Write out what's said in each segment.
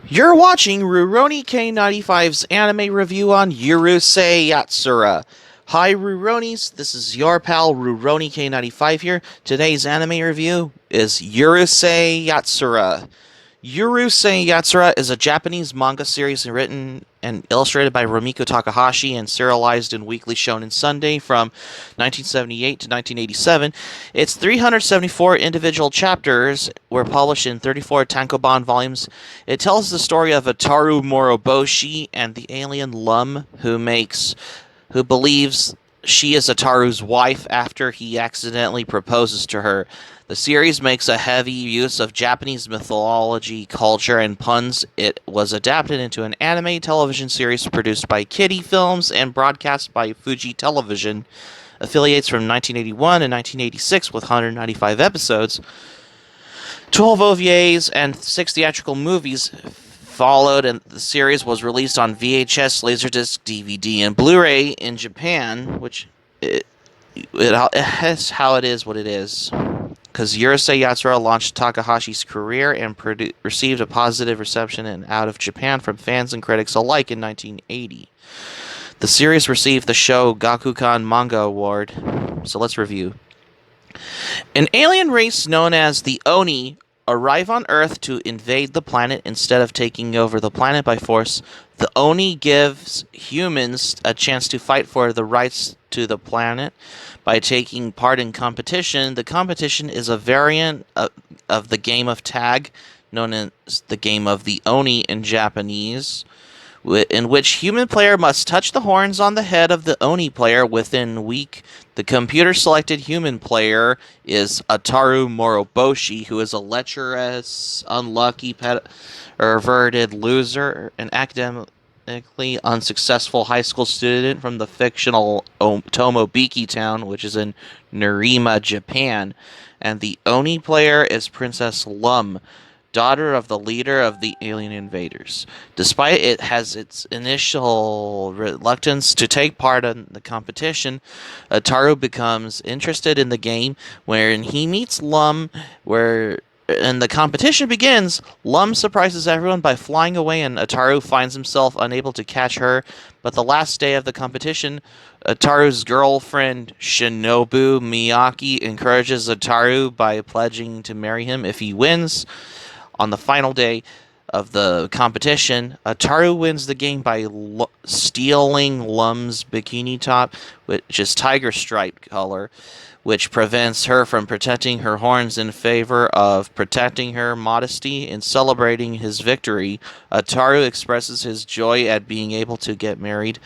You're watching Rurouni K95's anime review on Urusei Yatsura. Hi Ruronis, this is your pal Rurouni K95 here. Today's anime review is Urusei Yatsura. Urusei Yatsura is a Japanese manga series written and illustrated by Rumiko Takahashi and serialized in Weekly Shonen Sunday from 1978 to 1987. Its 374 individual chapters were published in 34 tankobon volumes. It tells the story of Ataru Moroboshi and the alien Lum who believes she is Ataru's wife after he accidentally proposes to her. The series makes a heavy use of Japanese mythology, culture, and puns. It was adapted into an anime television series produced by Kitty Films and broadcast by Fuji Television. Affiliates from 1981 and 1986 with 195 episodes. 12 OVAs and 6 theatrical movies followed, and the series was released on VHS, Laserdisc, DVD, and Blu-ray in Japan, which is how it is what it is. Because Urusei Yatsura launched Takahashi's career and received a positive reception out of Japan from fans and critics alike in 1980. The series received the Show Gakukan Manga Award. So let's review. An alien race known as the Oni arrive on Earth to invade the planet instead of taking over the planet by force. The Oni gives humans a chance to fight for the rights to the planet by taking part in competition. The competition is a variant of the game of tag, known as the game of the Oni in Japanese, in which human player must touch the horns on the head of the Oni player within a week. The computer-selected human player is Ataru Moroboshi, who is a lecherous, unlucky, perverted loser, an academically unsuccessful high school student from the fictional Tomobiki town, which is in Nerima, Japan. And the Oni player is Princess Lum, daughter of the leader of the alien invaders. Despite it has its initial reluctance to take part in the competition, Ataru becomes interested in the game when he meets Lum, and the competition begins. Lum surprises everyone by flying away, and Ataru finds himself unable to catch her. But the last day of the competition, Ataru's girlfriend Shinobu Miyaki encourages Ataru by pledging to marry him if he wins. On the final day of the competition, Ataru wins the game by stealing Lum's bikini top, which is tiger stripe color, which prevents her from protecting her horns in favor of protecting her modesty. In celebrating his victory, Ataru expresses his joy at being able to get married.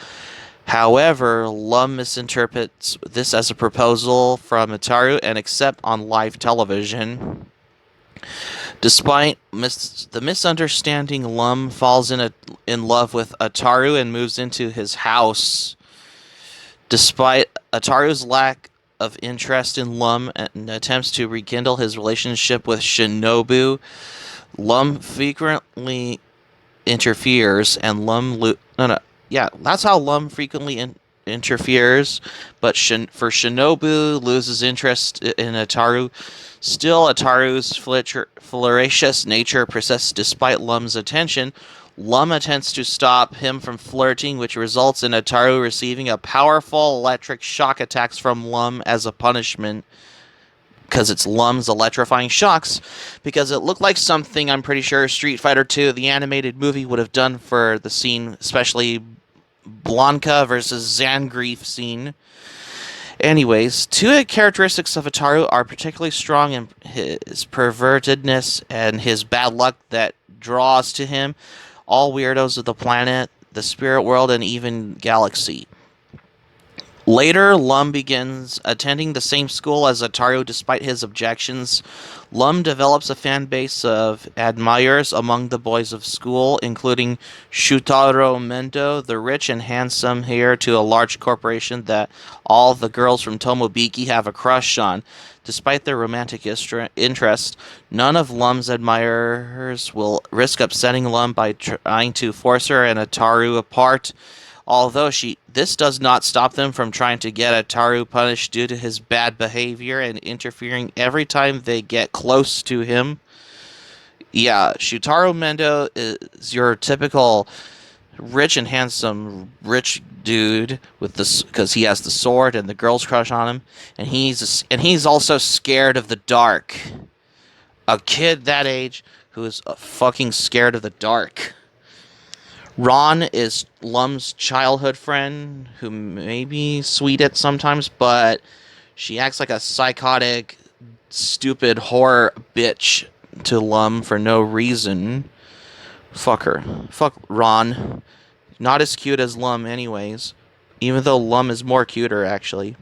However, Lum misinterprets this as a proposal from Ataru and accepts on live television. Despite the misunderstanding, Lum falls in love with Ataru and moves into his house. Despite Ataru's lack of interest in Lum and attempts to rekindle his relationship with Shinobu, Lum frequently interferes, and that's how Lum frequently interferes, but for Shinobu loses interest in Ataru. Still, Ataru's flirtatious nature persists despite Lum's attention. Lum attempts to stop him from flirting, which results in Ataru receiving a powerful electric shock attacks from Lum as a punishment, because it's Lum's electrifying shocks, because it looked like something I'm pretty sure Street Fighter II, the animated movie, would have done for the scene, especially Blanca versus Zangief scene. Anyways, two characteristics of Ataru are particularly strong in his pervertedness and his bad luck that draws to him all weirdos of the planet, the spirit world, and even galaxy. Later, Lum begins attending the same school as Ataru despite his objections. Lum develops a fan base of admirers among the boys of school, including Shutaro Mendo, the rich and handsome heir to a large corporation that all the girls from Tomobiki have a crush on. Despite their romantic interest, none of Lum's admirers will risk upsetting Lum by trying to force her and Ataru apart. Although this does not stop them from trying to get Ataru punished due to his bad behavior and interfering every time they get close to him. Yeah, Shutaro Mendo is your typical rich and handsome rich dude with this because he has the sword and the girl's crush on him, and he's also scared of the dark. A kid that age who is fucking scared of the dark. Ron is Lum's childhood friend who may be sweet at sometimes, but she acts like a psychotic, stupid horror bitch to Lum for no reason. Fuck her. Fuck Ron. Not as cute as Lum, anyways. Even though Lum is more cuter, actually.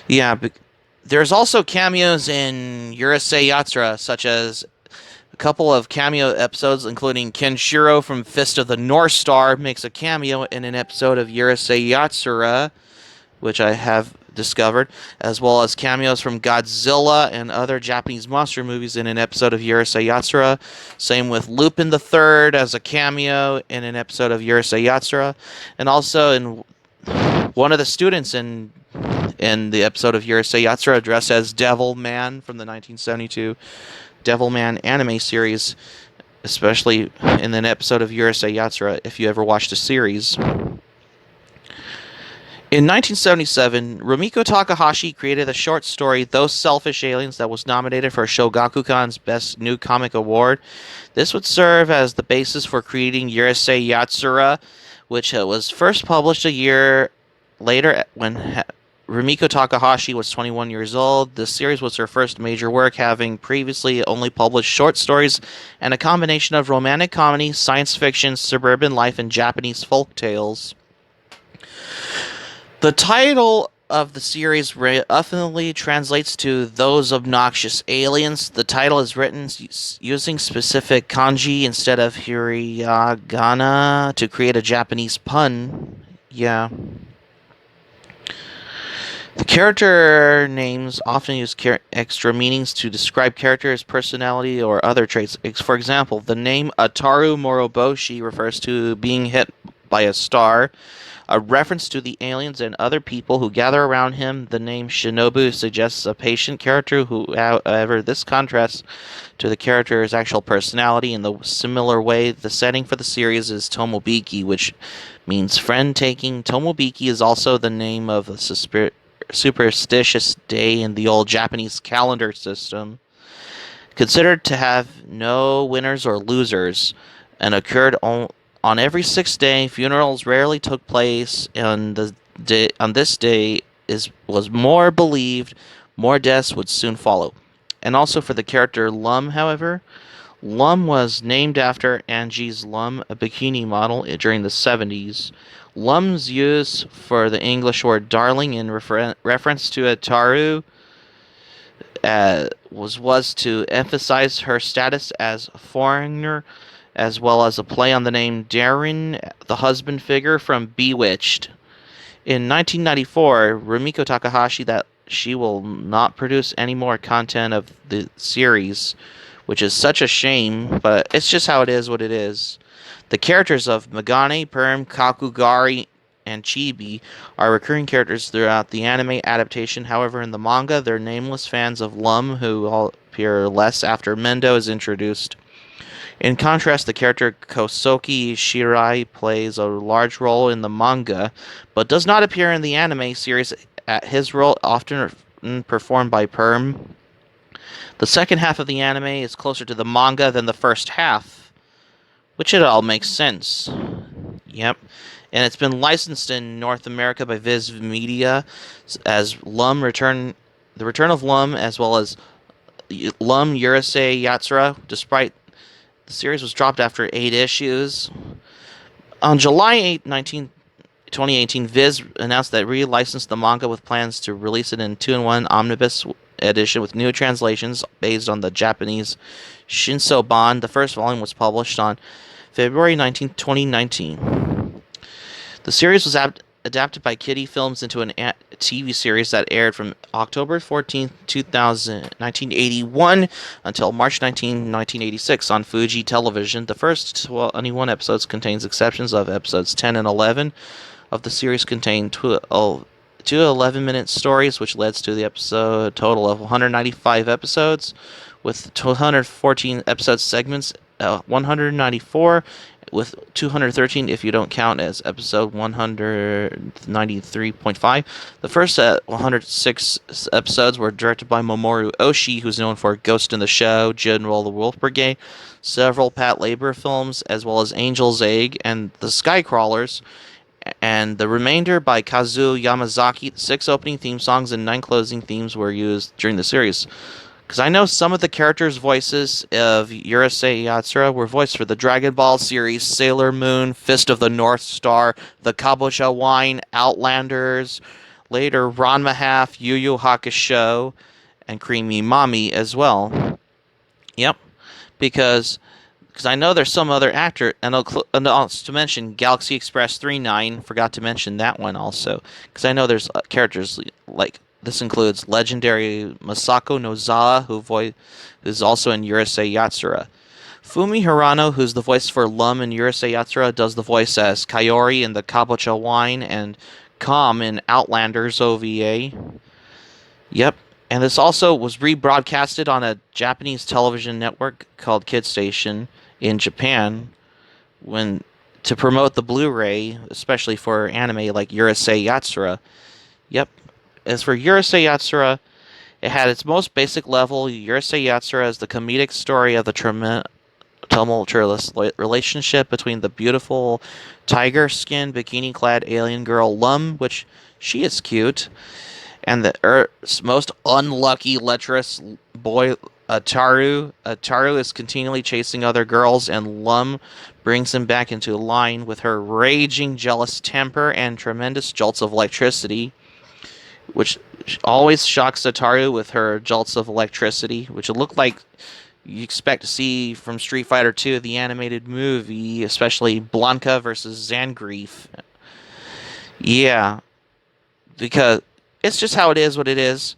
Yeah, but there's also cameos in Urusei Yatsura, such as a couple of cameo episodes, including Kenshiro from Fist of the North Star makes a cameo in an episode of Urusei Yatsura, which I have discovered, as well as cameos from Godzilla and other Japanese monster movies in an episode of Urusei Yatsura. Same with Lupin the Third as a cameo in an episode of Urusei Yatsura, and also in one of the students in the episode of Urusei Yatsura dressed as Devil Man from the 1972 Devil Man anime series, especially in an episode of Urusei Yatsura if you ever watched the series. In 1977, Rumiko Takahashi created a short story, Those Selfish Aliens, that was nominated for Shogakukan's Best New Comic Award. This would serve as the basis for creating Urusei Yatsura, which was first published a year later when Rumiko Takahashi was 21 years old. This series was her first major work, having previously only published short stories and a combination of romantic comedy, science fiction, suburban life, and Japanese folk tales. The title of the series roughly translates to Those Obnoxious Aliens. The title is written using specific kanji instead of hiragana to create a Japanese pun. Yeah. The character names often use extra meanings to describe characters' personality or other traits. For example, the name Ataru Moroboshi refers to being hit by a star. A reference to the aliens and other people who gather around him. The name Shinobu suggests a patient character, however, this contrasts to the character's actual personality. In the similar way, the setting for the series is Tomobiki, which means friend-taking. Tomobiki is also the name of a superstitious day in the old Japanese calendar system, considered to have no winners or losers, and occurred on every sixth day. Funerals rarely took place, and on this day was more believed, more deaths would soon follow. And also for the character Lum, however, Lum was named after Angie's Lum, a bikini model during the 70s. Lum's use for the English word darling in reference to Ataru was to emphasize her status as a foreigner, as well as a play on the name Darren, the husband figure from Bewitched. In 1994, Rumiko Takahashi that she will not produce any more content of the series, which is such a shame, but it's just how it is what it is. The characters of Megane, Perm, Kakugari, and Chibi are recurring characters throughout the anime adaptation. However, in the manga, they're nameless fans of Lum who all appear less after Mendo is introduced. In contrast, the character Kosoki Shirai plays a large role in the manga, but does not appear in the anime series. His role often performed by Perm. The second half of the anime is closer to the manga than the first half, which it all makes sense. Yep. And it's been licensed in North America by Viz Media as The Return of Lum, as well as Lum Urusei Yatsura, despite the series was dropped after 8 issues. On July 8, 2018, Viz announced that it relicensed the manga with plans to release it in 2-in-1 omnibus edition with new translations based on the Japanese Shinso-ban. The first volume was published on February 19, 2019. The series was adapted by Kitty Films into a TV series that aired from October 14, 1981 until March 19, 1986 on Fuji Television. The first 21 episodes contains exceptions of episodes 10 and 11 of the series contain two 11-minute stories, which leads to the episode total of 195 episodes, with 214 episode segments, 194 with 213 if you don't count as episode 193.5. The first 106 episodes were directed by Mamoru Oshii, who's known for Ghost in the Shell, General the Wolf Brigade, several Pat Labor films, as well as Angel's Egg and The Skycrawlers, and the remainder by Kazuo Yamazaki. 6 opening theme songs and 9 closing themes were used during the series. Because I know some of the characters' voices of Urusei Yatsura were voiced for the Dragon Ball series, Sailor Moon, Fist of the North Star, the Kabocha Wine, Outlanders, later Ranma Half, Yu Yu Hakusho, and Creamy Mami as well. Yep, because I know there's some other actor, and also to mention Galaxy Express 39, forgot to mention that one also, because I know there's characters like, this includes legendary Masako Nozawa, who is also in Urusei Yatsura. Fumi Hirano, who's the voice for Lum in Urusei Yatsura, does the voice as Kayori in the Kabocha Wine and Calm in Outlanders OVA. Yep. And this also was rebroadcasted on a Japanese television network called Kid Station in Japan to promote the Blu-ray, especially for anime like Urusei Yatsura. Yep. As for Urusei Yatsura, it had its most basic level. Urusei Yatsura is the comedic story of the tumultuous relationship between the beautiful tiger-skinned, bikini-clad alien girl Lum, which she is cute, and the Earth's most unlucky lecherous boy Ataru. Ataru is continually chasing other girls, and Lum brings him back into line with her raging jealous temper and tremendous jolts of electricity, which always shocks Ataru with her jolts of electricity, which look like you expect to see from Street Fighter 2, the animated movie, especially Blanka versus Zangief. Yeah, because it's just how it is what it is.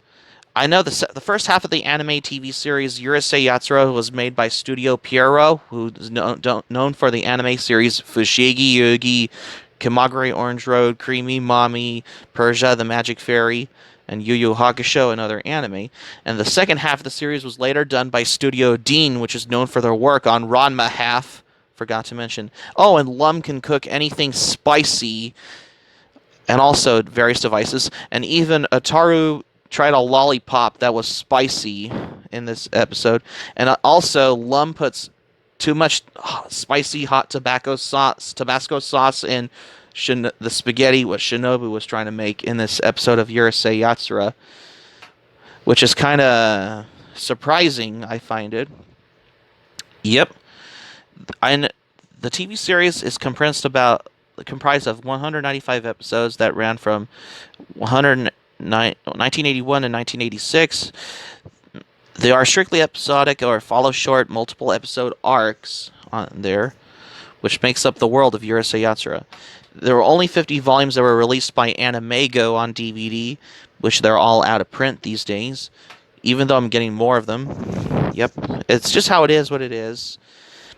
I know the first half of the anime TV series Urusei Yatsura was made by Studio Pierrot, who's known for the anime series Fushigi, Yuugi, Kimagure Orange Road, Creamy Mami, Persia, The Magic Fairy, and Yu Yu Hakusho, and other anime. And the second half of the series was later done by Studio Deen, which is known for their work on Ranma Half, forgot to mention. Oh, and Lum can cook anything spicy, and also various devices. And even Ataru tried a lollipop that was spicy in this episode. And also, Lum puts too much spicy hot Tabasco sauce in the spaghetti what Shinobu was trying to make in this episode of Urusei Yatsura, which is kind of surprising, I find it. Yep. And the TV series is comprised of 195 episodes that ran from 1981 to 1986. They are strictly episodic or follow short multiple episode arcs on there, which makes up the world of Urusei Yatsura. There were only 50 volumes that were released by Animego on DVD, which they're all out of print these days, even though I'm getting more of them. Yep, it's just how it is what it is.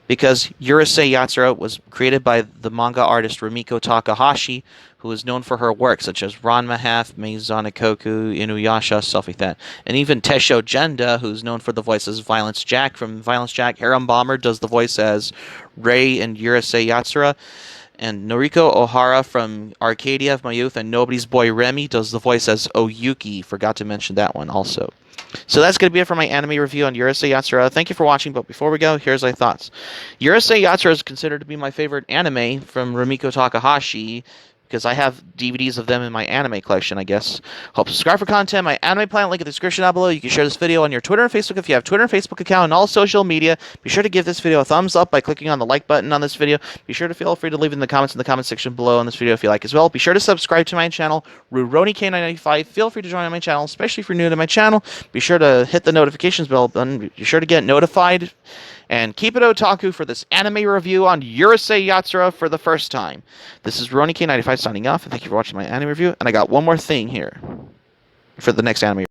Because Urusei Yatsura was created by the manga artist Rumiko Takahashi, who is known for her work such as Ranma Half, Maison, ikkoku, Inuyasha, stuff like that. And even Tesho Genda, who's known for the voice as Violence Jack from Violence Jack. Harem Bomber does the voice as Rei in Urusei Yatsura. And Noriko Ohara from Arcadia of My Youth and Nobody's Boy Remy does the voice as Oyuki. Forgot to mention that one also. So that's going to be it for my anime review on Urusei Yatsura. Thank you for watching, but before we go, here's my thoughts. Urusei Yatsura is considered to be my favorite anime from Rumiko Takahashi, because I have DVDs of them in my anime collection, I guess. Hope to subscribe for content. My anime plan, link in the description down below. You can share this video on your Twitter and Facebook if you have Twitter and Facebook account, and all social media. Be sure to give this video a thumbs up by clicking on the like button on this video. Be sure to feel free to leave in the comments in the comment section below on this video if you like as well. Be sure to subscribe to my channel, RuroniK995. Feel free to join my channel, especially if you're new to my channel. Be sure to hit the notifications bell button. Be sure to get notified. And keep it otaku for this anime review on Urusei Yatsura for the first time. This is RuroniK95 signing off, and thank you for watching my anime review. And I got one more thing here for the next anime.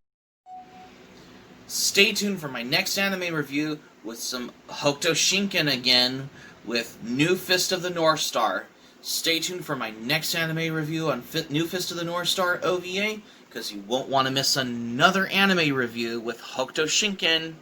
Stay tuned for my next anime review with some Hokuto Shinken again with New Fist of the North Star. Stay tuned for my next anime review on New Fist of the North Star OVA, because you won't want to miss another anime review with Hokuto Shinken.